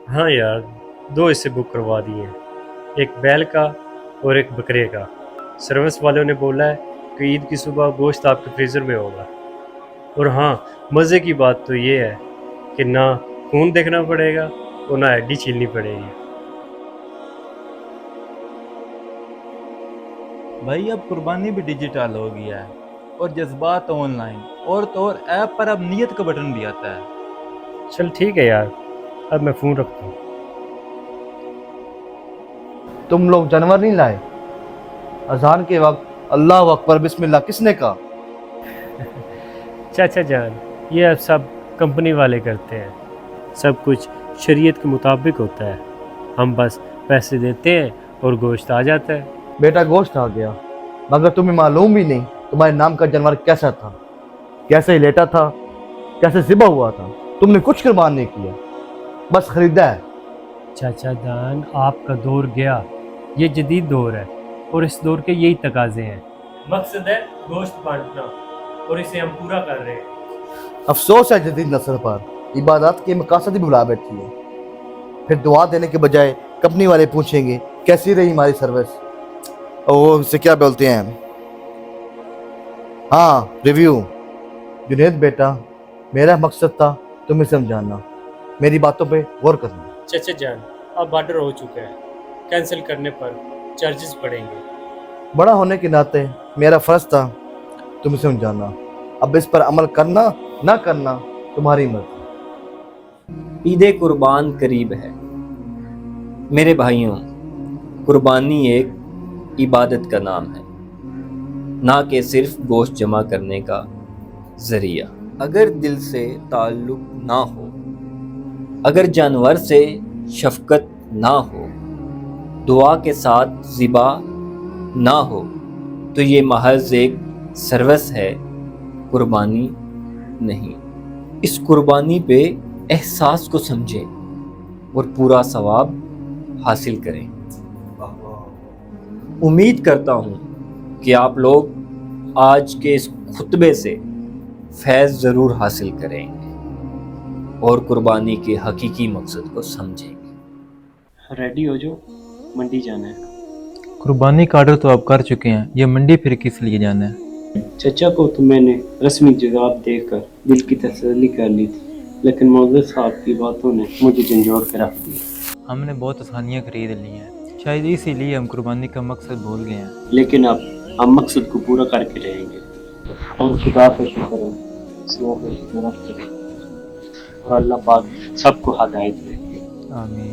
हाँ यार, दो हिस्से बुक करवा दिए हैं, एक बैल का और एक बकरे का। सर्विस वालों ने बोला है कि ईद की सुबह गोश्त आपके फ्रीज़र में होगा। और हाँ, मज़े की बात तो ये है कि ना खून देखना पड़ेगा और ना हड्डी छीलनी पड़ेगी। भाई अब कुर्बानी भी डिजिटल हो गया है और जज्बात ऑनलाइन, और तो और ऐप पर अब नियत का बटन भी आता है। चल ठीक है यार, अब मैं फ़ोन रखता हूँ। तुम लोग जानवर नहीं लाए? अजान के वक्त अल्लाह अकबर बिस्मिल्लाह किसने कहा? चाचा जान, ये अब सब कंपनी वाले करते हैं। सब कुछ शरीयत के मुताबिक होता है। हम बस पैसे देते हैं और गोश्त आ जाता है। बेटा गोश्त आ गया, मगर तुम्हें मालूम भी नहीं तुम्हारे नाम का जानवर कैसा था, कैसे लेटा था, कैसे ज़िबा हुआ था। तुमने कुछ कुर्बान नहीं किया, बस खरीदा है। चाचा जान, आपका दौर गया, ये जदीद दौर है और इस दौर के यही तकाजे हैं। मकसद है गोश्त बांटना और इसे हम पूरा कर रहे हैं। अफसोस है जदीद नस्ल पर, इबादत के मकासद ही भुला बैठी है। फिर दुआ देने के बजाय कंपनी वाले पूछेंगे कैसी रही हमारी सर्विस, और वो उसे क्या बोलते हैं, हाँ रिव्यू। जुनेद बेटा, मेरा मकसद था तुम्हें समझाना, मेरी बातों पे गौर करना। चाचा जान, अब ऑर्डर हो चुका है, कैंसिल करने पर चार्जेस पड़ेंगे। बड़ा होने के नाते मेरा फर्ज था तुम्हें समझाना, अब इस पर अमल करना ना करना तुम्हारी मर्जी। ईद कुर्बान करीब है। मेरे भाइयों, कुर्बानी एक इबादत का नाम है, ना कि सिर्फ गोश्त जमा करने का ज़रिया। अगर दिल से ताल्लुक़ ना हो, अगर जानवर से शफ़क़त ना हो, दुआ के साथ ज़िबा ना हो, तो ये महज एक सर्विस है, कुर्बानी नहीं। इस कुर्बानी पे एहसास को समझें और पूरा सवाब हासिल करें। उम्मीद करता हूँ कि आप लोग आज के इस खुतबे से फैज़ ज़रूर हासिल करेंगे और कुर्बानी के हकीकी मकसद को समझेंगे। रेडी हो जो, मंडी जाना है। कुर्बानी का ऑर्डर तो आप कर चुके हैं, ये मंडी फिर किस लिए जाना है? चचा को तो मैंने रस्मी जवाब देकर दिल की तसल्ली कर ली थी, लेकिन मौलवी साहब की बातों ने मुझे झंझोड़ के रख दिया। हमने बहुत आसानियाँ खरीद ली हैं, शायद इसीलिए हम कुर्बानी का मकसद भूल गए हैं। लेकिन अब हम मकसद को पूरा करके रहेंगे और खुदा का शुक्र है, सिवा पे शुक्र करें और अल्लाह पाक सबको हिदायत दे। आमीन।